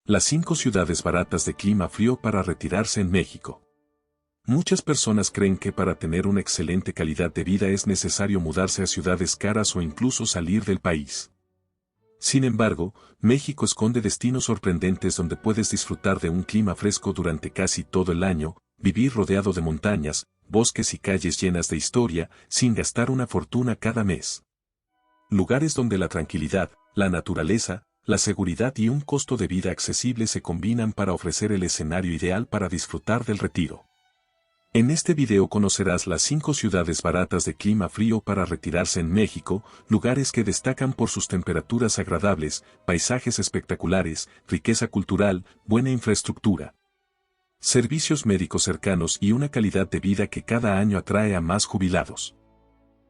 Las 5 ciudades baratas de clima frío para retirarse en México. Muchas personas creen que para tener una excelente calidad de vida es necesario mudarse a ciudades caras o incluso salir del país. Sin embargo, México esconde destinos sorprendentes donde puedes disfrutar de un clima fresco durante casi todo el año, vivir rodeado de montañas, bosques y calles llenas de historia, sin gastar una fortuna cada mes. Lugares donde la tranquilidad, la naturaleza, la seguridad y un costo de vida accesible se combinan para ofrecer el escenario ideal para disfrutar del retiro. En este video conocerás las 5 ciudades baratas de clima frío para retirarse en México, lugares que destacan por sus temperaturas agradables, paisajes espectaculares, riqueza cultural, buena infraestructura, servicios médicos cercanos y una calidad de vida que cada año atrae a más jubilados.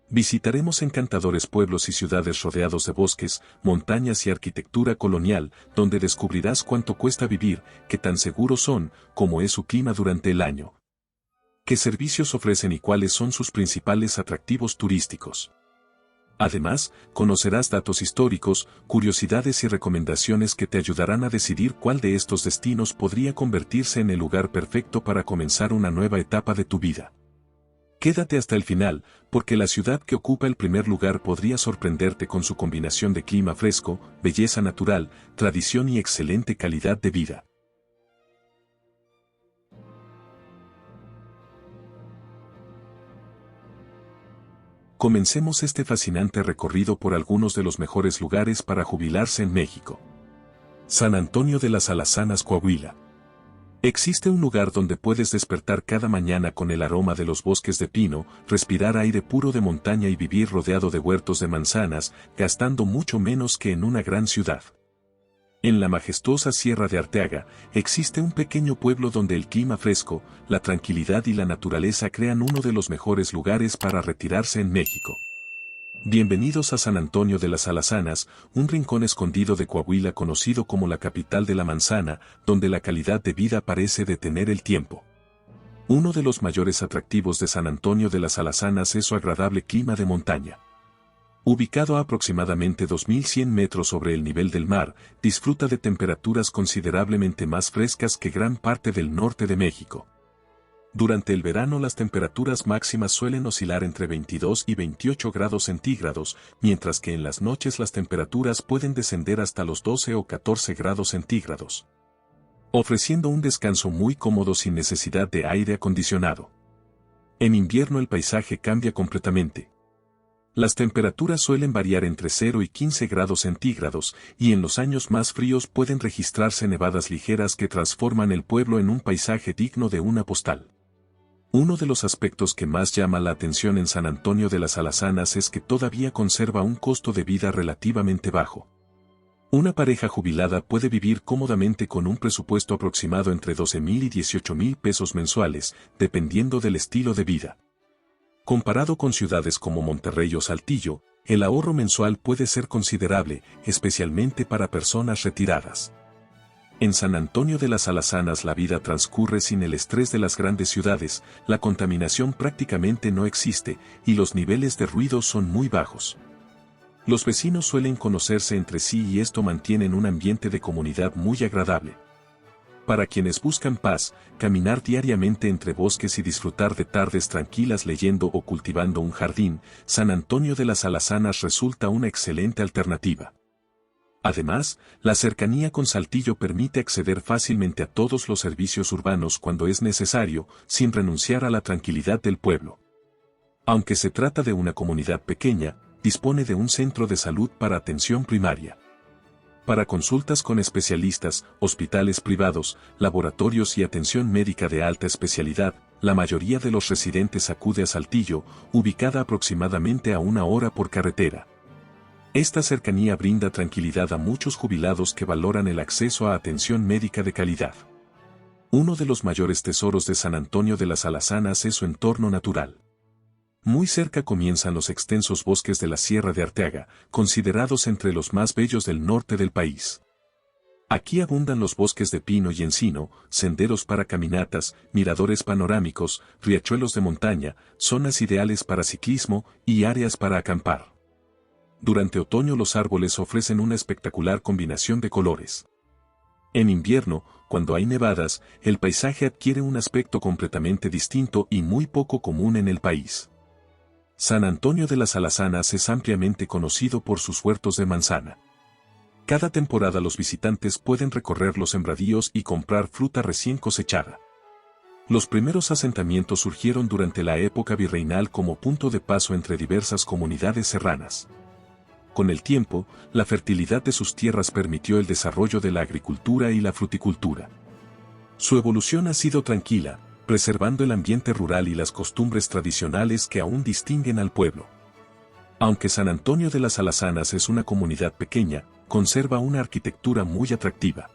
Visitaremos encantadores pueblos y ciudades rodeados de bosques, montañas y arquitectura colonial, donde descubrirás cuánto cuesta vivir, qué tan seguros son, cómo es su clima durante el año, qué servicios ofrecen y cuáles son sus principales atractivos turísticos. Además, conocerás datos históricos, curiosidades y recomendaciones que te ayudarán a decidir cuál de estos destinos podría convertirse en el lugar perfecto para comenzar una nueva etapa de tu vida. Quédate hasta el final, porque la ciudad que ocupa el primer lugar podría sorprenderte con su combinación de clima fresco, belleza natural, tradición y excelente calidad de vida. Comencemos este fascinante recorrido por algunos de los mejores lugares para jubilarse en México. San Antonio de las Alazanas, Coahuila. Existe un lugar donde puedes despertar cada mañana con el aroma de los bosques de pino, respirar aire puro de montaña y vivir rodeado de huertos de manzanas, gastando mucho menos que en una gran ciudad. En la majestuosa Sierra de Arteaga, existe un pequeño pueblo donde el clima fresco, la tranquilidad y la naturaleza crean uno de los mejores lugares para retirarse en México. Bienvenidos a San Antonio de las Alazanas, un rincón escondido de Coahuila conocido como la capital de la manzana, donde la calidad de vida parece detener el tiempo. Uno de los mayores atractivos de San Antonio de las Alazanas es su agradable clima de montaña. Ubicado a aproximadamente 2.100 metros sobre el nivel del mar, disfruta de temperaturas considerablemente más frescas que gran parte del norte de México. Durante el verano las temperaturas máximas suelen oscilar entre 22 y 28 grados centígrados, mientras que en las noches las temperaturas pueden descender hasta los 12 o 14 grados centígrados, ofreciendo un descanso muy cómodo sin necesidad de aire acondicionado. En invierno el paisaje cambia completamente. Las temperaturas suelen variar entre 0 y 15 grados centígrados, y en los años más fríos pueden registrarse nevadas ligeras que transforman el pueblo en un paisaje digno de una postal. Uno de los aspectos que más llama la atención en San Antonio de las Alazanas es que todavía conserva un costo de vida relativamente bajo. Una pareja jubilada puede vivir cómodamente con un presupuesto aproximado entre 12,000 y 18,000 pesos mensuales, dependiendo del estilo de vida. Comparado con ciudades como Monterrey o Saltillo, el ahorro mensual puede ser considerable, especialmente para personas retiradas. En San Antonio de las Alazanas la vida transcurre sin el estrés de las grandes ciudades, la contaminación prácticamente no existe, y los niveles de ruido son muy bajos. Los vecinos suelen conocerse entre sí y esto mantiene un ambiente de comunidad muy agradable. Para quienes buscan paz, caminar diariamente entre bosques y disfrutar de tardes tranquilas leyendo o cultivando un jardín, San Antonio de las Alazanas resulta una excelente alternativa. Además, la cercanía con Saltillo permite acceder fácilmente a todos los servicios urbanos cuando es necesario, sin renunciar a la tranquilidad del pueblo. Aunque se trata de una comunidad pequeña, dispone de un centro de salud para atención primaria. Para consultas con especialistas, hospitales privados, laboratorios y atención médica de alta especialidad, la mayoría de los residentes acude a Saltillo, ubicada aproximadamente a 1 hora por carretera. Esta cercanía brinda tranquilidad a muchos jubilados que valoran el acceso a atención médica de calidad. Uno de los mayores tesoros de San Antonio de las Alazanas es su entorno natural. Muy cerca comienzan los extensos bosques de la Sierra de Arteaga, considerados entre los más bellos del norte del país. Aquí abundan los bosques de pino y encino, senderos para caminatas, miradores panorámicos, riachuelos de montaña, zonas ideales para ciclismo y áreas para acampar. Durante otoño los árboles ofrecen una espectacular combinación de colores. En invierno, cuando hay nevadas, el paisaje adquiere un aspecto completamente distinto y muy poco común en el país. San Antonio de las Alazanas es ampliamente conocido por sus huertos de manzana. Cada temporada los visitantes pueden recorrer los sembradíos y comprar fruta recién cosechada. Los primeros asentamientos surgieron durante la época virreinal como punto de paso entre diversas comunidades serranas. Con el tiempo, la fertilidad de sus tierras permitió el desarrollo de la agricultura y la fruticultura. Su evolución ha sido tranquila, preservando el ambiente rural y las costumbres tradicionales que aún distinguen al pueblo. Aunque San Antonio de las Alazanas es una comunidad pequeña, conserva una arquitectura muy atractiva.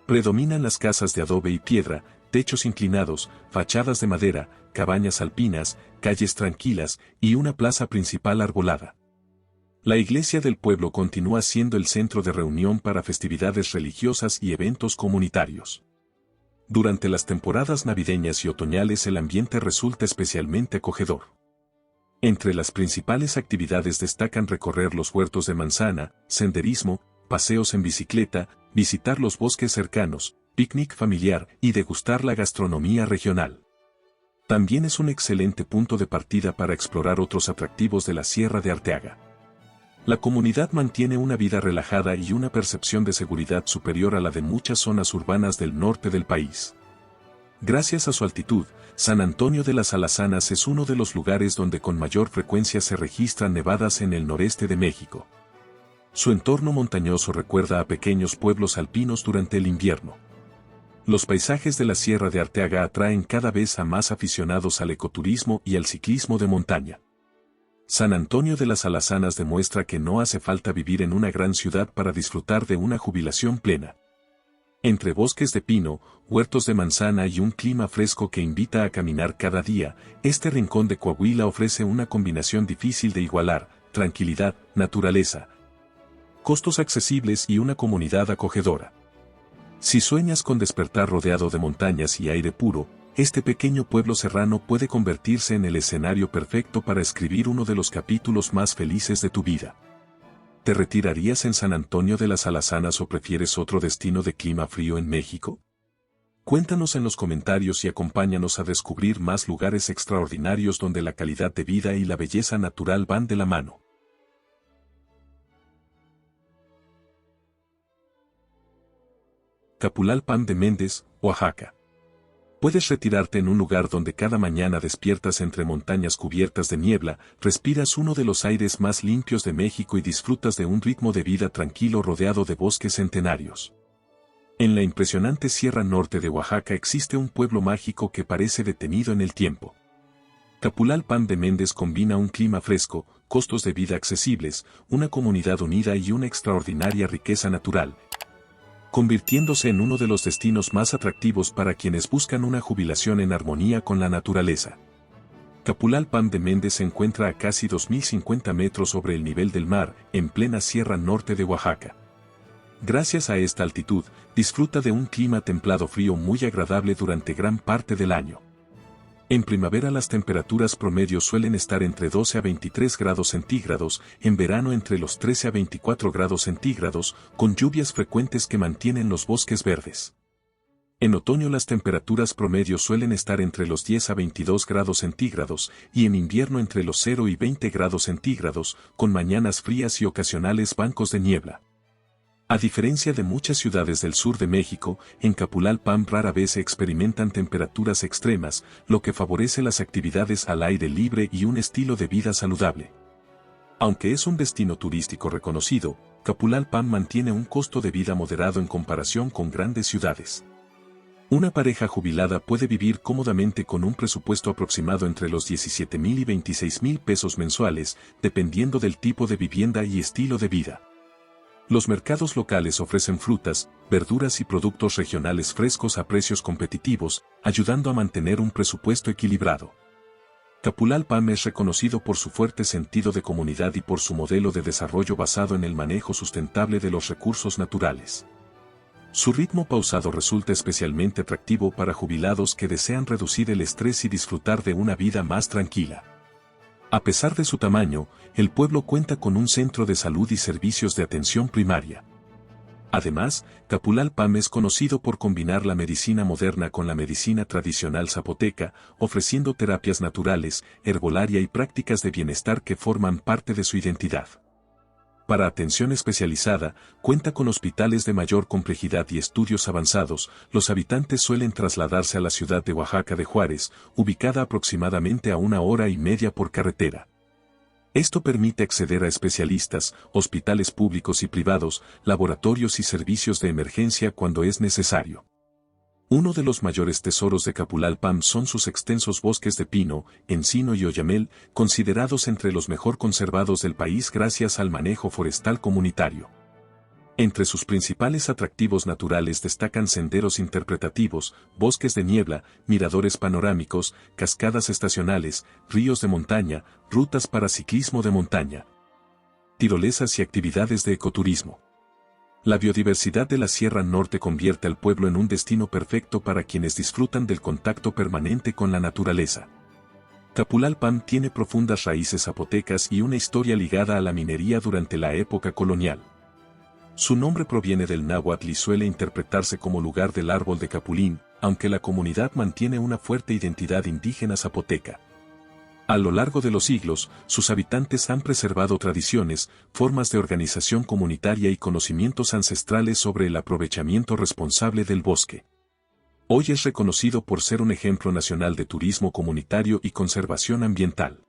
Predominan las casas de adobe y piedra, techos inclinados, fachadas de madera, cabañas alpinas, calles tranquilas y una plaza principal arbolada. La iglesia del pueblo continúa siendo el centro de reunión para festividades religiosas y eventos comunitarios. Durante las temporadas navideñas y otoñales el ambiente resulta especialmente acogedor. Entre las principales actividades destacan recorrer los huertos de manzana, senderismo, paseos en bicicleta, visitar los bosques cercanos, picnic familiar y degustar la gastronomía regional. También es un excelente punto de partida para explorar otros atractivos de la Sierra de Arteaga. La comunidad mantiene una vida relajada y una percepción de seguridad superior a la de muchas zonas urbanas del norte del país. Gracias a su altitud, San Antonio de las Alazanas es uno de los lugares donde con mayor frecuencia se registran nevadas en el noreste de México. Su entorno montañoso recuerda a pequeños pueblos alpinos durante el invierno. Los paisajes de la Sierra de Arteaga atraen cada vez a más aficionados al ecoturismo y al ciclismo de montaña. San Antonio de las Alazanas demuestra que no hace falta vivir en una gran ciudad para disfrutar de una jubilación plena. Entre bosques de pino, huertos de manzana y un clima fresco que invita a caminar cada día, este rincón de Coahuila ofrece una combinación difícil de igualar: tranquilidad, naturaleza, costos accesibles y una comunidad acogedora. Si sueñas con despertar rodeado de montañas y aire puro, este pequeño pueblo serrano puede convertirse en el escenario perfecto para escribir uno de los capítulos más felices de tu vida. ¿Te retirarías en San Antonio de las Alazanas o prefieres otro destino de clima frío en México? Cuéntanos en los comentarios y acompáñanos a descubrir más lugares extraordinarios donde la calidad de vida y la belleza natural van de la mano. Capulalpan de Méndez, Oaxaca. Puedes retirarte en un lugar donde cada mañana despiertas entre montañas cubiertas de niebla, respiras uno de los aires más limpios de México y disfrutas de un ritmo de vida tranquilo rodeado de bosques centenarios. En la impresionante Sierra Norte de Oaxaca existe un pueblo mágico que parece detenido en el tiempo. Capulalpan de Méndez combina un clima fresco, costos de vida accesibles, una comunidad unida y una extraordinaria riqueza natural, convirtiéndose en uno de los destinos más atractivos para quienes buscan una jubilación en armonía con la naturaleza. Capulalpan de Méndez se encuentra a casi 2.050 metros sobre el nivel del mar, en plena Sierra Norte de Oaxaca. Gracias a esta altitud, disfruta de un clima templado frío muy agradable durante gran parte del año. En primavera las temperaturas promedio suelen estar entre 12 a 23 grados centígrados, en verano entre los 13 a 24 grados centígrados, con lluvias frecuentes que mantienen los bosques verdes. En otoño las temperaturas promedio suelen estar entre los 10 a 22 grados centígrados, y en invierno entre los 0 y 20 grados centígrados, con mañanas frías y ocasionales bancos de niebla. A diferencia de muchas ciudades del sur de México, en Capulalpan rara vez se experimentan temperaturas extremas, lo que favorece las actividades al aire libre y un estilo de vida saludable. Aunque es un destino turístico reconocido, Capulalpan mantiene un costo de vida moderado en comparación con grandes ciudades. Una pareja jubilada puede vivir cómodamente con un presupuesto aproximado entre los 17,000 y 26,000 pesos mensuales, dependiendo del tipo de vivienda y estilo de vida. Los mercados locales ofrecen frutas, verduras y productos regionales frescos a precios competitivos, ayudando a mantener un presupuesto equilibrado. Capulalpan es reconocido por su fuerte sentido de comunidad y por su modelo de desarrollo basado en el manejo sustentable de los recursos naturales. Su ritmo pausado resulta especialmente atractivo para jubilados que desean reducir el estrés y disfrutar de una vida más tranquila. A pesar de su tamaño, el pueblo cuenta con un centro de salud y servicios de atención primaria. Además, Capulalpam es conocido por combinar la medicina moderna con la medicina tradicional zapoteca, ofreciendo terapias naturales, herbolaria y prácticas de bienestar que forman parte de su identidad. Para atención especializada, cuenta con hospitales de mayor complejidad y estudios avanzados. Los habitantes suelen trasladarse a la ciudad de Oaxaca de Juárez, ubicada aproximadamente a 1 hora y media por carretera. Esto permite acceder a especialistas, hospitales públicos y privados, laboratorios y servicios de emergencia cuando es necesario. Uno de los mayores tesoros de Capulalpam son sus extensos bosques de pino, encino y oyamel, considerados entre los mejor conservados del país gracias al manejo forestal comunitario. Entre sus principales atractivos naturales destacan senderos interpretativos, bosques de niebla, miradores panorámicos, cascadas estacionales, ríos de montaña, rutas para ciclismo de montaña, tirolesas y actividades de ecoturismo. La biodiversidad de la Sierra Norte convierte al pueblo en un destino perfecto para quienes disfrutan del contacto permanente con la naturaleza. Capulalpam tiene profundas raíces zapotecas y una historia ligada a la minería durante la época colonial. Su nombre proviene del náhuatl y suele interpretarse como lugar del árbol de capulín, aunque la comunidad mantiene una fuerte identidad indígena zapoteca. A lo largo de los siglos, sus habitantes han preservado tradiciones, formas de organización comunitaria y conocimientos ancestrales sobre el aprovechamiento responsable del bosque. Hoy es reconocido por ser un ejemplo nacional de turismo comunitario y conservación ambiental.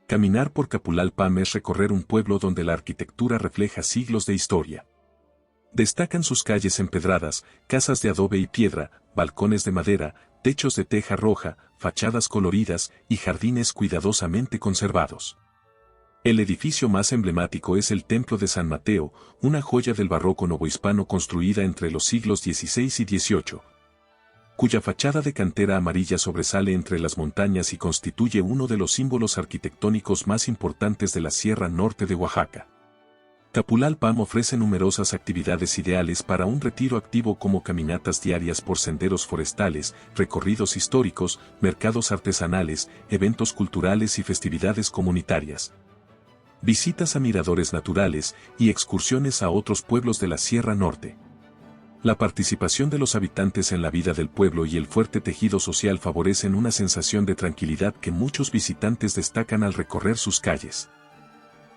Caminar por Capulalpam es recorrer un pueblo donde la arquitectura refleja siglos de historia. Destacan sus calles empedradas, casas de adobe y piedra, balcones de madera, techos de teja roja, fachadas coloridas y jardines cuidadosamente conservados. El edificio más emblemático es el Templo de San Mateo, una joya del barroco novohispano construida entre los siglos XVI y XVIII, cuya fachada de cantera amarilla sobresale entre las montañas y constituye uno de los símbolos arquitectónicos más importantes de la Sierra Norte de Oaxaca. Capulalpam ofrece numerosas actividades ideales para un retiro activo como caminatas diarias por senderos forestales, recorridos históricos, mercados artesanales, eventos culturales y festividades comunitarias, visitas a miradores naturales y excursiones a otros pueblos de la Sierra Norte. La participación de los habitantes en la vida del pueblo y el fuerte tejido social favorecen una sensación de tranquilidad que muchos visitantes destacan al recorrer sus calles.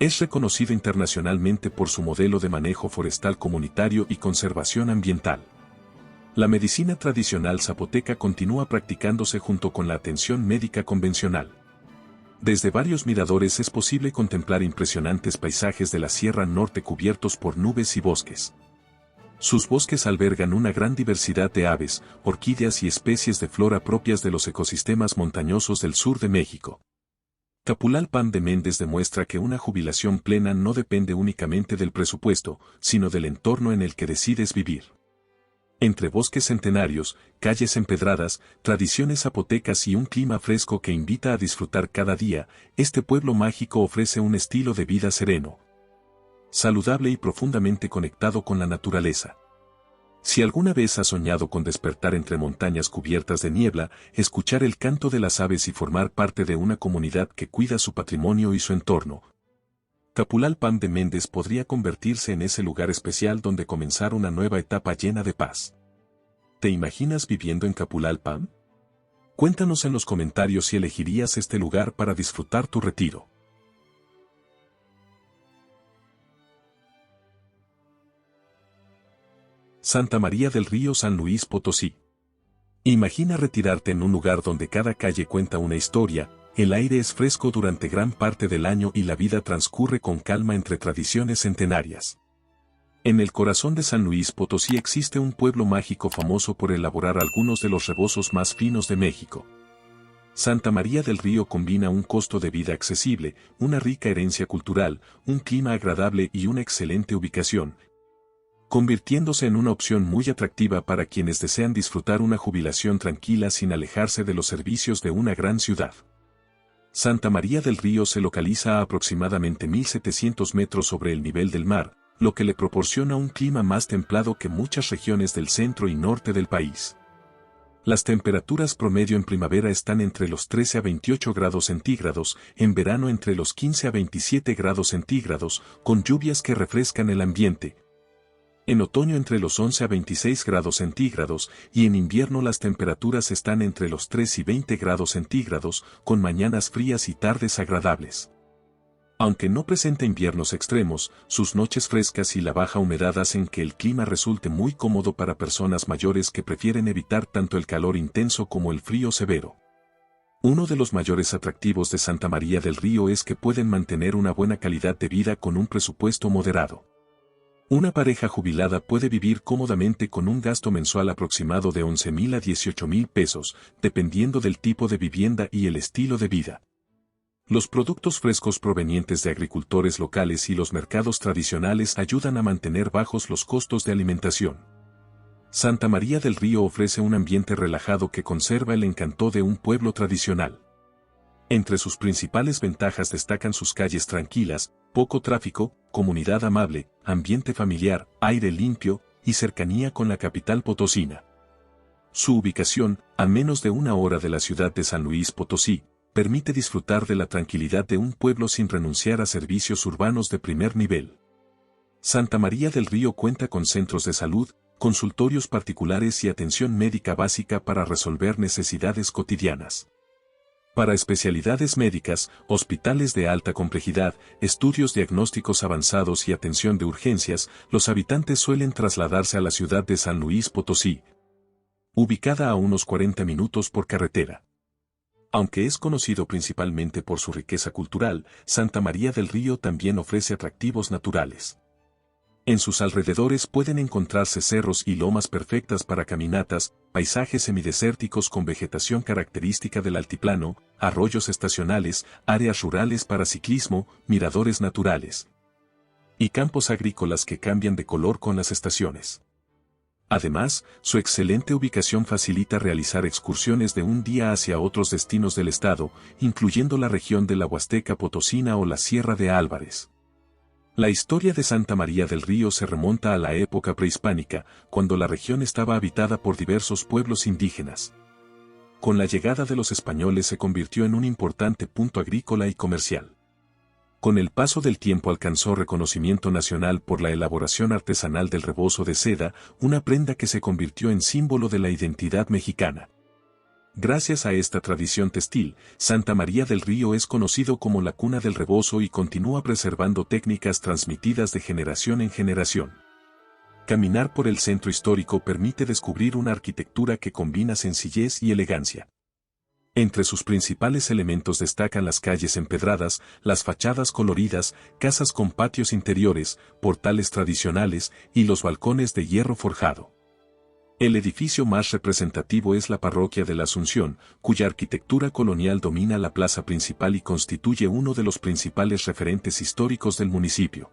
Es reconocido internacionalmente por su modelo de manejo forestal comunitario y conservación ambiental. La medicina tradicional zapoteca continúa practicándose junto con la atención médica convencional. Desde varios miradores es posible contemplar impresionantes paisajes de la Sierra Norte cubiertos por nubes y bosques. Sus bosques albergan una gran diversidad de aves, orquídeas y especies de flora propias de los ecosistemas montañosos del sur de México. Capulalpam de Méndez demuestra que una jubilación plena no depende únicamente del presupuesto, sino del entorno en el que decides vivir. Entre bosques centenarios, calles empedradas, tradiciones zapotecas y un clima fresco que invita a disfrutar cada día, este pueblo mágico ofrece un estilo de vida sereno, saludable y profundamente conectado con la naturaleza. Si alguna vez has soñado con despertar entre montañas cubiertas de niebla, escuchar el canto de las aves y formar parte de una comunidad que cuida su patrimonio y su entorno, Capulalpam de Méndez podría convertirse en ese lugar especial donde comenzar una nueva etapa llena de paz. ¿Te imaginas viviendo en Capulalpam? Cuéntanos en los comentarios si elegirías este lugar para disfrutar tu retiro. Santa María del Río, San Luis Potosí. Imagina retirarte en un lugar donde cada calle cuenta una historia, el aire es fresco durante gran parte del año y la vida transcurre con calma entre tradiciones centenarias. En el corazón de San Luis Potosí existe un pueblo mágico famoso por elaborar algunos de los rebozos más finos de México. Santa María del Río combina un costo de vida accesible, una rica herencia cultural, un clima agradable y una excelente ubicación, convirtiéndose en una opción muy atractiva para quienes desean disfrutar una jubilación tranquila sin alejarse de los servicios de una gran ciudad. Santa María del Río se localiza a aproximadamente 1.700 metros sobre el nivel del mar, lo que le proporciona un clima más templado que muchas regiones del centro y norte del país. Las temperaturas promedio en primavera están entre los 13 a 28 grados centígrados, en verano entre los 15 a 27 grados centígrados, con lluvias que refrescan el ambiente, En otoño entre los 11 a 26 grados centígrados y en invierno las temperaturas están entre los 3 y 20 grados centígrados, con mañanas frías y tardes agradables. Aunque no presenta inviernos extremos, sus noches frescas y la baja humedad hacen que el clima resulte muy cómodo para personas mayores que prefieren evitar tanto el calor intenso como el frío severo. Uno de los mayores atractivos de Santa María del Río es que pueden mantener una buena calidad de vida con un presupuesto moderado. Una pareja jubilada puede vivir cómodamente con un gasto mensual aproximado de 11,000 a 18,000 pesos, dependiendo del tipo de vivienda y el estilo de vida. Los productos frescos provenientes de agricultores locales y los mercados tradicionales ayudan a mantener bajos los costos de alimentación. Santa María del Río ofrece un ambiente relajado que conserva el encanto de un pueblo tradicional. Entre sus principales ventajas destacan sus calles tranquilas, poco tráfico, comunidad amable, ambiente familiar, aire limpio y cercanía con la capital potosina. Su ubicación, a menos de una hora de la ciudad de San Luis Potosí, permite disfrutar de la tranquilidad de un pueblo sin renunciar a servicios urbanos de primer nivel. Santa María del Río cuenta con centros de salud, consultorios particulares y atención médica básica para resolver necesidades cotidianas. Para especialidades médicas, hospitales de alta complejidad, estudios diagnósticos avanzados y atención de urgencias, los habitantes suelen trasladarse a la ciudad de San Luis Potosí, ubicada a unos 40 minutos por carretera. Aunque es conocido principalmente por su riqueza cultural, Santa María del Río también ofrece atractivos naturales. En sus alrededores pueden encontrarse cerros y lomas perfectas para caminatas, paisajes semidesérticos con vegetación característica del altiplano, arroyos estacionales, áreas rurales para ciclismo, miradores naturales y campos agrícolas que cambian de color con las estaciones. Además, su excelente ubicación facilita realizar excursiones de un día hacia otros destinos del estado, incluyendo la región de la Huasteca Potosina o la Sierra de Álvarez. La historia de Santa María del Río se remonta a la época prehispánica, cuando la región estaba habitada por diversos pueblos indígenas. Con la llegada de los españoles se convirtió en un importante punto agrícola y comercial. Con el paso del tiempo alcanzó reconocimiento nacional por la elaboración artesanal del rebozo de seda, una prenda que se convirtió en símbolo de la identidad mexicana. Gracias a esta tradición textil, Santa María del Río es conocido como la cuna del rebozo y continúa preservando técnicas transmitidas de generación en generación. Caminar por el centro histórico permite descubrir una arquitectura que combina sencillez y elegancia. Entre sus principales elementos destacan las calles empedradas, las fachadas coloridas, casas con patios interiores, portales tradicionales y los balcones de hierro forjado. El edificio más representativo es la Parroquia de la Asunción, cuya arquitectura colonial domina la plaza principal y constituye uno de los principales referentes históricos del municipio.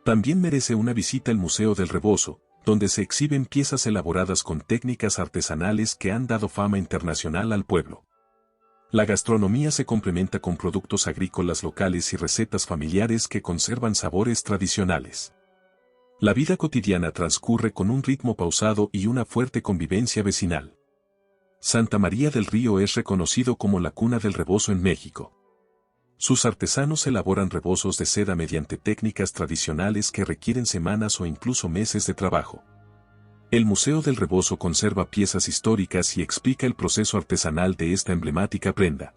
También merece una visita el Museo del Rebozo, donde se exhiben piezas elaboradas con técnicas artesanales que han dado fama internacional al pueblo. La gastronomía se complementa con productos agrícolas locales y recetas familiares que conservan sabores tradicionales. La vida cotidiana transcurre con un ritmo pausado y una fuerte convivencia vecinal. Santa María del Río es reconocido como la cuna del rebozo en México. Sus artesanos elaboran rebozos de seda mediante técnicas tradicionales que requieren semanas o incluso meses de trabajo. El Museo del Rebozo conserva piezas históricas y explica el proceso artesanal de esta emblemática prenda.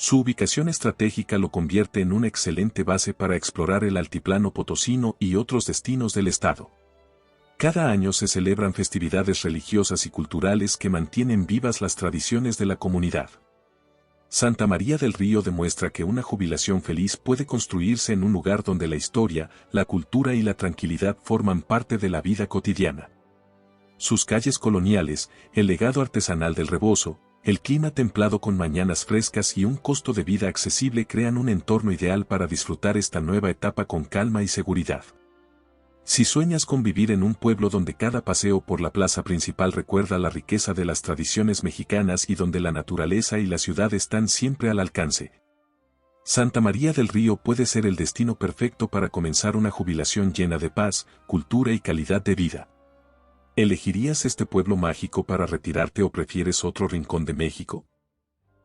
Su ubicación estratégica lo convierte en una excelente base para explorar el altiplano potosino y otros destinos del estado. Cada año se celebran festividades religiosas y culturales que mantienen vivas las tradiciones de la comunidad. Santa María del Río demuestra que una jubilación feliz puede construirse en un lugar donde la historia, la cultura y la tranquilidad forman parte de la vida cotidiana. Sus calles coloniales, el legado artesanal del rebozo, el clima templado con mañanas frescas y un costo de vida accesible crean un entorno ideal para disfrutar esta nueva etapa con calma y seguridad. Si sueñas con vivir en un pueblo donde cada paseo por la plaza principal recuerda la riqueza de las tradiciones mexicanas y donde la naturaleza y la ciudad están siempre al alcance, Santa María del Río puede ser el destino perfecto para comenzar una jubilación llena de paz, cultura y calidad de vida. ¿Elegirías este pueblo mágico para retirarte o prefieres otro rincón de México?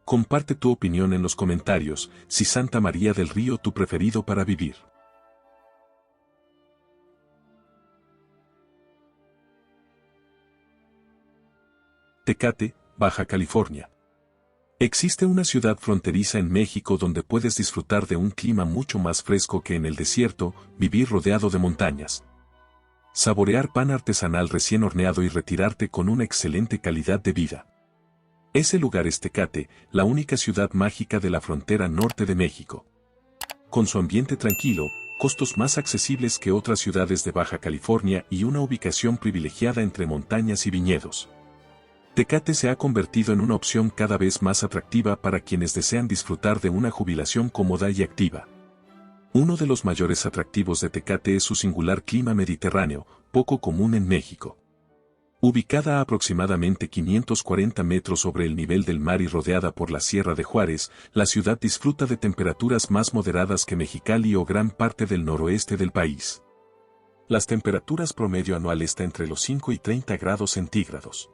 Comparte tu opinión en los comentarios, si Santa María del Río tu preferido para vivir. Tecate, Baja California. Existe una ciudad fronteriza en México donde puedes disfrutar de un clima mucho más fresco que en el desierto, vivir rodeado de montañas, saborear pan artesanal recién horneado y retirarte con una excelente calidad de vida. Ese lugar es Tecate, la única ciudad mágica de la frontera norte de México. Con su ambiente tranquilo, costos más accesibles que otras ciudades de Baja California y una ubicación privilegiada entre montañas y viñedos, Tecate se ha convertido en una opción cada vez más atractiva para quienes desean disfrutar de una jubilación cómoda y activa. Uno de los mayores atractivos de Tecate es su singular clima mediterráneo, poco común en México. Ubicada a aproximadamente 540 metros sobre el nivel del mar y rodeada por la Sierra de Juárez, la ciudad disfruta de temperaturas más moderadas que Mexicali o gran parte del noroeste del país. Las temperaturas promedio anual está entre los 5 y 30 grados centígrados.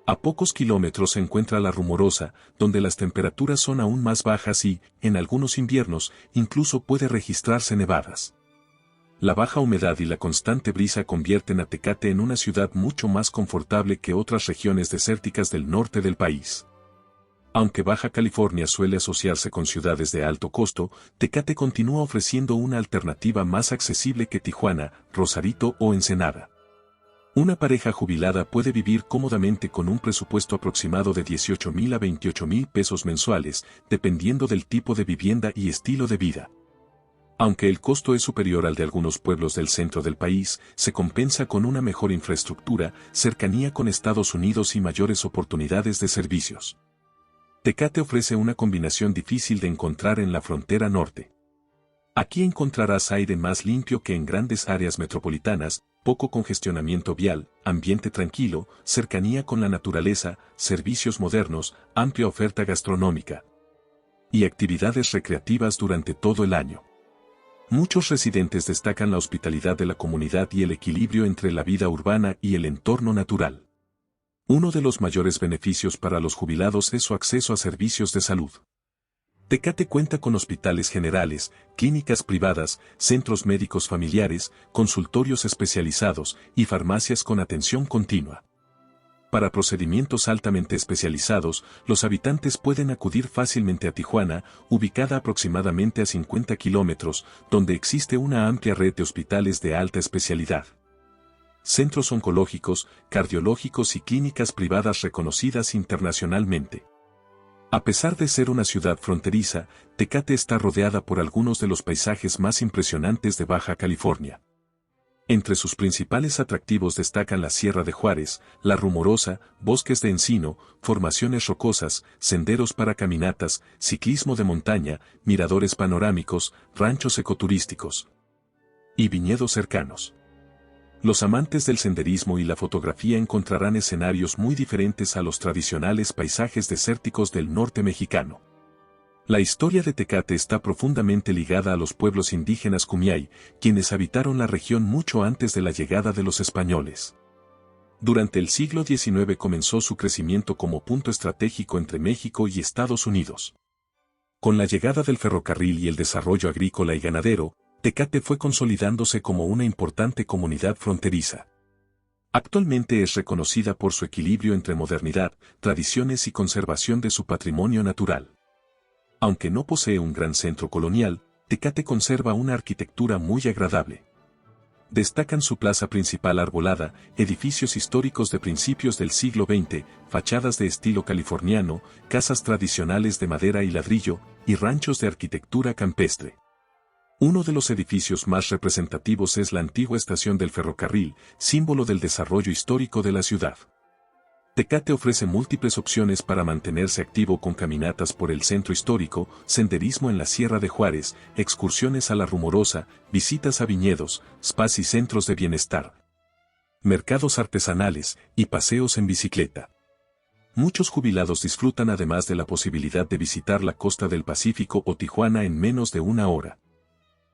A pocos kilómetros se encuentra La Rumorosa, donde las temperaturas son aún más bajas y, en algunos inviernos, incluso puede registrarse nevadas. La baja humedad y la constante brisa convierten a Tecate en una ciudad mucho más confortable que otras regiones desérticas del norte del país. Aunque Baja California suele asociarse con ciudades de alto costo, Tecate continúa ofreciendo una alternativa más accesible que Tijuana, Rosarito o Ensenada. Una pareja jubilada puede vivir cómodamente con un presupuesto aproximado de 18,000 a 28,000 pesos mensuales, dependiendo del tipo de vivienda y estilo de vida. Aunque el costo es superior al de algunos pueblos del centro del país, se compensa con una mejor infraestructura, cercanía con Estados Unidos y mayores oportunidades de servicios. Tecate ofrece una combinación difícil de encontrar en la frontera norte. Aquí encontrarás aire más limpio que en grandes áreas metropolitanas, poco congestionamiento vial, ambiente tranquilo, cercanía con la naturaleza, servicios modernos, amplia oferta gastronómica y actividades recreativas durante todo el año. Muchos residentes destacan la hospitalidad de la comunidad y el equilibrio entre la vida urbana y el entorno natural. Uno de los mayores beneficios para los jubilados es su acceso a servicios de salud. Tecate cuenta con hospitales generales, clínicas privadas, centros médicos familiares, consultorios especializados y farmacias con atención continua. Para procedimientos altamente especializados, los habitantes pueden acudir fácilmente a Tijuana, ubicada aproximadamente a 50 kilómetros, donde existe una amplia red de hospitales de alta especialidad, centros oncológicos, cardiológicos y clínicas privadas reconocidas internacionalmente. A pesar de ser una ciudad fronteriza, Tecate está rodeada por algunos de los paisajes más impresionantes de Baja California. Entre sus principales atractivos destacan la Sierra de Juárez, La Rumorosa, bosques de encino, formaciones rocosas, senderos para caminatas, ciclismo de montaña, miradores panorámicos, ranchos ecoturísticos y viñedos cercanos. Los amantes del senderismo y la fotografía encontrarán escenarios muy diferentes a los tradicionales paisajes desérticos del norte mexicano. La historia de Tecate está profundamente ligada a los pueblos indígenas Kumiai, quienes habitaron la región mucho antes de la llegada de los españoles. Durante el siglo XIX comenzó su crecimiento como punto estratégico entre México y Estados Unidos. Con la llegada del ferrocarril y el desarrollo agrícola y ganadero, Tecate fue consolidándose como una importante comunidad fronteriza. Actualmente es reconocida por su equilibrio entre modernidad, tradiciones y conservación de su patrimonio natural. Aunque no posee un gran centro colonial, Tecate conserva una arquitectura muy agradable. Destacan su plaza principal arbolada, edificios históricos de principios del siglo XX, fachadas de estilo californiano, casas tradicionales de madera y ladrillo, y ranchos de arquitectura campestre. Uno de los edificios más representativos es la antigua estación del ferrocarril, símbolo del desarrollo histórico de la ciudad. Tecate ofrece múltiples opciones para mantenerse activo con caminatas por el centro histórico, senderismo en la Sierra de Juárez, excursiones a La Rumorosa, visitas a viñedos, spas y centros de bienestar, mercados artesanales y paseos en bicicleta. Muchos jubilados disfrutan además de la posibilidad de visitar la costa del Pacífico o Tijuana en menos de una hora.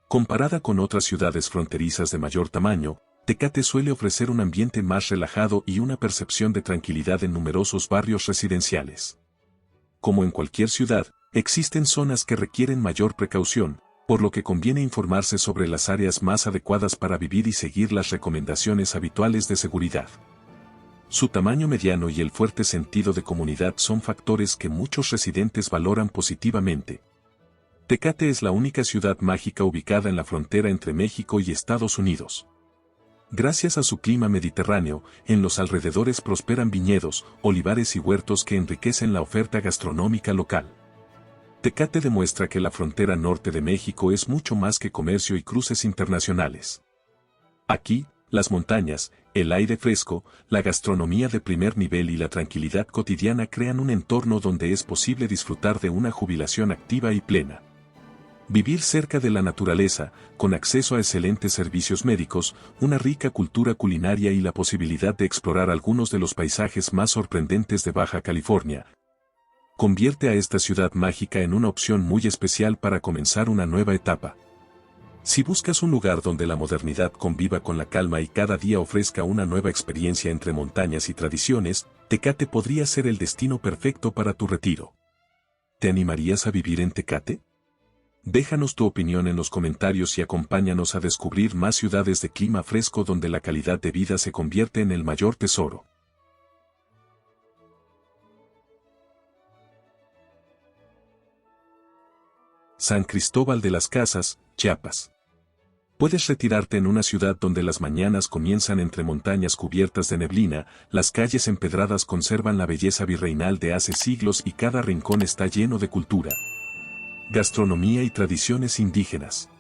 Comparada con otras ciudades fronterizas de mayor tamaño, Tecate suele ofrecer un ambiente más relajado y una percepción de tranquilidad en numerosos barrios residenciales. Como en cualquier ciudad, existen zonas que requieren mayor precaución, por lo que conviene informarse sobre las áreas más adecuadas para vivir y seguir las recomendaciones habituales de seguridad. Su tamaño mediano y el fuerte sentido de comunidad son factores que muchos residentes valoran positivamente. Tecate es la única ciudad mágica ubicada en la frontera entre México y Estados Unidos. Gracias a su clima mediterráneo, en los alrededores prosperan viñedos, olivares y huertos que enriquecen la oferta gastronómica local. Tecate demuestra que la frontera norte de México es mucho más que comercio y cruces internacionales. Aquí, las montañas, el aire fresco, la gastronomía de primer nivel y la tranquilidad cotidiana crean un entorno donde es posible disfrutar de una jubilación activa y plena. Vivir cerca de la naturaleza, con acceso a excelentes servicios médicos, una rica cultura culinaria y la posibilidad de explorar algunos de los paisajes más sorprendentes de Baja California, convierte a esta ciudad mágica en una opción muy especial para comenzar una nueva etapa. Si buscas un lugar donde la modernidad conviva con la calma y cada día ofrezca una nueva experiencia entre montañas y tradiciones, Tecate podría ser el destino perfecto para tu retiro. ¿Te animarías a vivir en Tecate? Déjanos tu opinión en los comentarios y acompáñanos a descubrir más ciudades de clima fresco donde la calidad de vida se convierte en el mayor tesoro. San Cristóbal de las Casas, Chiapas. Puedes retirarte en una ciudad donde las mañanas comienzan entre montañas cubiertas de neblina, las calles empedradas conservan la belleza virreinal de hace siglos y cada rincón está lleno de cultura, gastronomía y tradiciones indígenas.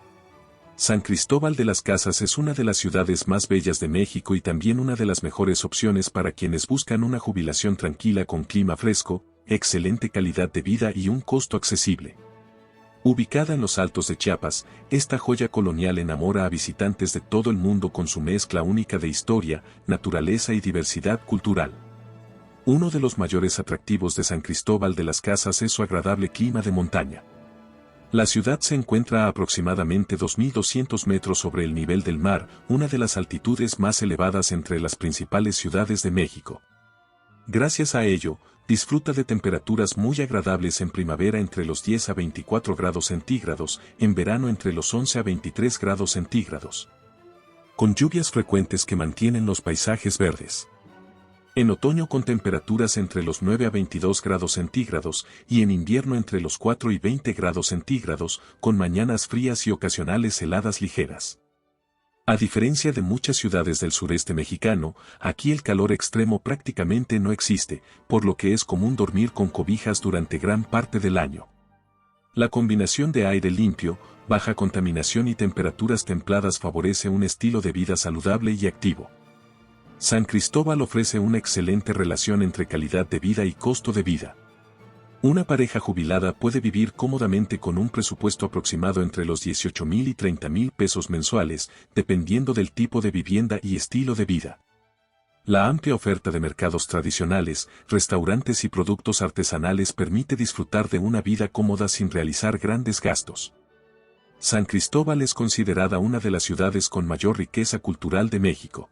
San Cristóbal de las Casas es una de las ciudades más bellas de México y también una de las mejores opciones para quienes buscan una jubilación tranquila con clima fresco, excelente calidad de vida y un costo accesible. Ubicada en los Altos de Chiapas, esta joya colonial enamora a visitantes de todo el mundo con su mezcla única de historia, naturaleza y diversidad cultural. Uno de los mayores atractivos de San Cristóbal de las Casas es su agradable clima de montaña. La ciudad se encuentra a aproximadamente 2.200 metros sobre el nivel del mar, una de las altitudes más elevadas entre las principales ciudades de México. Gracias a ello, disfruta de temperaturas muy agradables en primavera entre los 10 a 24 grados centígrados, en verano entre los 11 a 23 grados centígrados. Con lluvias frecuentes que mantienen los paisajes verdes. En otoño con temperaturas entre los 9 a 22 grados centígrados y en invierno entre los 4 y 20 grados centígrados, con mañanas frías y ocasionales heladas ligeras. A diferencia de muchas ciudades del sureste mexicano, aquí el calor extremo prácticamente no existe, por lo que es común dormir con cobijas durante gran parte del año. La combinación de aire limpio, baja contaminación y temperaturas templadas favorece un estilo de vida saludable y activo. San Cristóbal ofrece una excelente relación entre calidad de vida y costo de vida. Una pareja jubilada puede vivir cómodamente con un presupuesto aproximado entre los 18,000 y 30,000 pesos mensuales, dependiendo del tipo de vivienda y estilo de vida. La amplia oferta de mercados tradicionales, restaurantes y productos artesanales permite disfrutar de una vida cómoda sin realizar grandes gastos. San Cristóbal es considerada una de las ciudades con mayor riqueza cultural de México.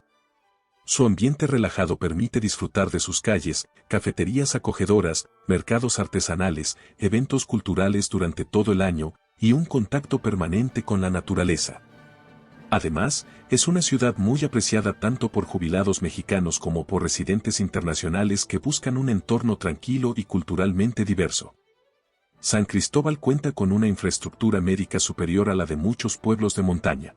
Su ambiente relajado permite disfrutar de sus calles, cafeterías acogedoras, mercados artesanales, eventos culturales durante todo el año, y un contacto permanente con la naturaleza. Además, es una ciudad muy apreciada tanto por jubilados mexicanos como por residentes internacionales que buscan un entorno tranquilo y culturalmente diverso. San Cristóbal cuenta con una infraestructura médica superior a la de muchos pueblos de montaña.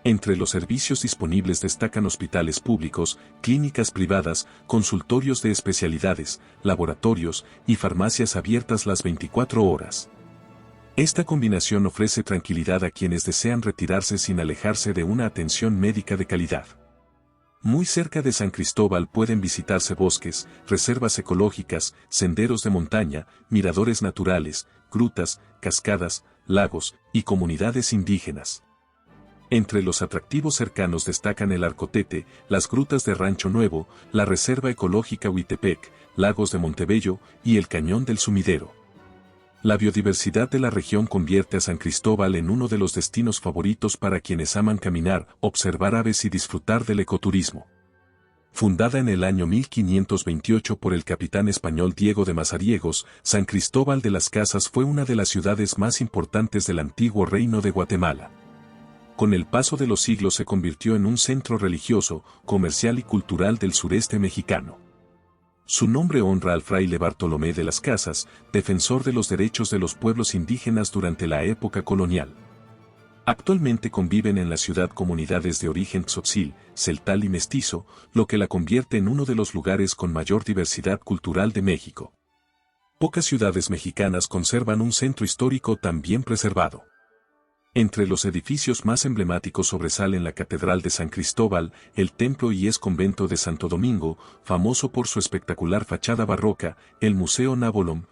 Entre los servicios disponibles destacan hospitales públicos, clínicas privadas, consultorios de especialidades, laboratorios y farmacias abiertas las 24 horas. Esta combinación ofrece tranquilidad a quienes desean retirarse sin alejarse de una atención médica de calidad. Muy cerca de San Cristóbal pueden visitarse bosques, reservas ecológicas, senderos de montaña, miradores naturales, grutas, cascadas, lagos y comunidades indígenas. Entre los atractivos cercanos destacan el Arcotete, las grutas de Rancho Nuevo, la Reserva Ecológica Huitepec, Lagos de Montebello y el Cañón del Sumidero. La biodiversidad de la región convierte a San Cristóbal en uno de los destinos favoritos para quienes aman caminar, observar aves y disfrutar del ecoturismo. Fundada en el año 1528 por el capitán español Diego de Mazariegos, San Cristóbal de las Casas fue una de las ciudades más importantes del antiguo Reino de Guatemala. con el paso de los siglos se convirtió en un centro religioso, comercial y cultural del sureste mexicano. Su nombre honra al fraile Bartolomé de las Casas, defensor de los derechos de los pueblos indígenas durante la época colonial. Actualmente conviven en la ciudad comunidades de origen tzotzil, celtal y mestizo, lo que la convierte en uno de los lugares con mayor diversidad cultural de México. Pocas ciudades mexicanas conservan un centro histórico tan bien preservado. Entre los edificios más emblemáticos sobresalen la Catedral de San Cristóbal, el Templo y ex Convento de Santo Domingo, famoso por su espectacular fachada barroca, el Museo Nabolom,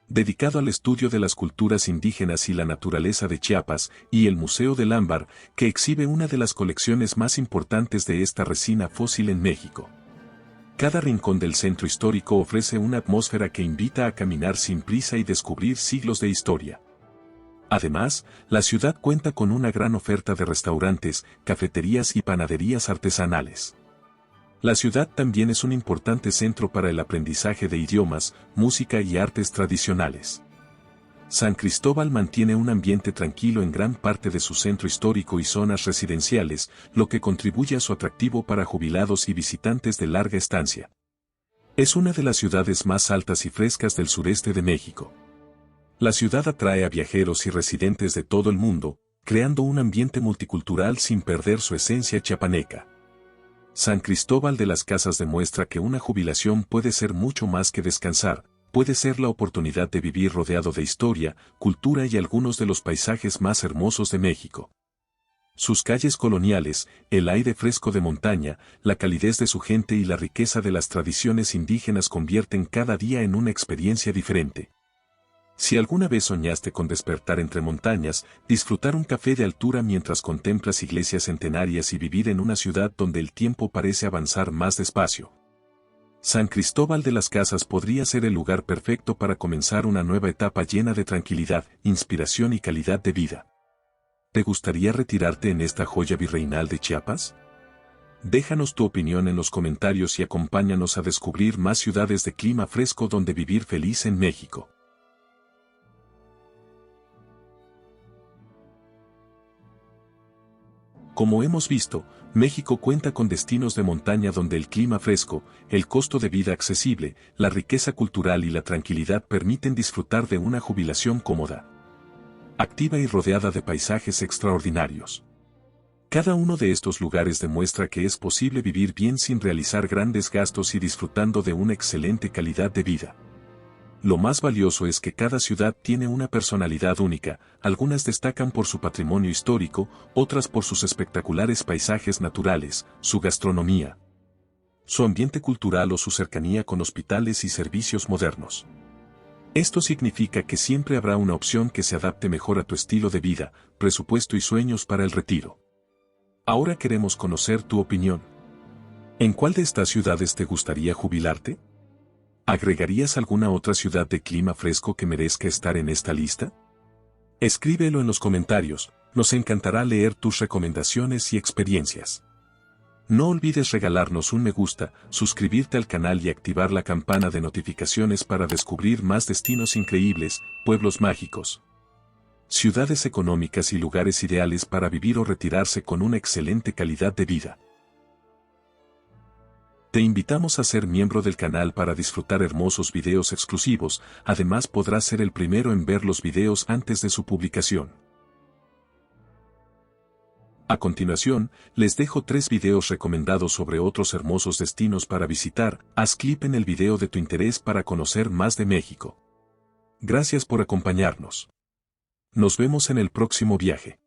dedicado al estudio de las culturas indígenas y la naturaleza de Chiapas, y el Museo del Ámbar, que exhibe una de las colecciones más importantes de esta resina fósil en México. Cada rincón del centro histórico ofrece una atmósfera que invita a caminar sin prisa y descubrir siglos de historia. Además, la ciudad cuenta con una gran oferta de restaurantes, cafeterías y panaderías artesanales. La ciudad también es un importante centro para el aprendizaje de idiomas, música y artes tradicionales. San Cristóbal mantiene un ambiente tranquilo en gran parte de su centro histórico y zonas residenciales, lo que contribuye a su atractivo para jubilados y visitantes de larga estancia. Es una de las ciudades más altas y frescas del sureste de México. La ciudad atrae a viajeros y residentes de todo el mundo, creando un ambiente multicultural sin perder su esencia chiapaneca. San Cristóbal de las Casas demuestra que una jubilación puede ser mucho más que descansar, puede ser la oportunidad de vivir rodeado de historia, cultura y algunos de los paisajes más hermosos de México. Sus calles coloniales, el aire fresco de montaña, la calidez de su gente y la riqueza de las tradiciones indígenas convierten cada día en una experiencia diferente. Si alguna vez soñaste con despertar entre montañas, disfrutar un café de altura mientras contemplas iglesias centenarias y vivir en una ciudad donde el tiempo parece avanzar más despacio, San Cristóbal de las Casas podría ser el lugar perfecto para comenzar una nueva etapa llena de tranquilidad, inspiración y calidad de vida. ¿Te gustaría retirarte en esta joya virreinal de Chiapas? Déjanos tu opinión en los comentarios y acompáñanos a descubrir más ciudades de clima fresco donde vivir feliz en México. Como hemos visto, México cuenta con destinos de montaña donde el clima fresco, el costo de vida accesible, la riqueza cultural y la tranquilidad permiten disfrutar de una jubilación cómoda, activa y rodeada de paisajes extraordinarios. Cada uno de estos lugares demuestra que es posible vivir bien sin realizar grandes gastos y disfrutando de una excelente calidad de vida. Lo más valioso es que cada ciudad tiene una personalidad única, algunas destacan por su patrimonio histórico, otras por sus espectaculares paisajes naturales, su gastronomía, su ambiente cultural o su cercanía con hospitales y servicios modernos. Esto significa que siempre habrá una opción que se adapte mejor a tu estilo de vida, presupuesto y sueños para el retiro. Ahora queremos conocer tu opinión. ¿En cuál de estas ciudades te gustaría jubilarte? ¿Agregarías alguna otra ciudad de clima fresco que merezca estar en esta lista? Escríbelo en los comentarios, nos encantará leer tus recomendaciones y experiencias. No olvides regalarnos un me gusta, suscribirte al canal y activar la campana de notificaciones para descubrir más destinos increíbles, pueblos mágicos, ciudades económicas y lugares ideales para vivir o retirarse con una excelente calidad de vida. Te invitamos a ser miembro del canal para disfrutar hermosos videos exclusivos, además podrás ser el primero en ver los videos antes de su publicación. A continuación, les dejo 3 videos recomendados sobre otros hermosos destinos para visitar, haz clic en el video de tu interés para conocer más de México. Gracias por acompañarnos. Nos vemos en el próximo viaje.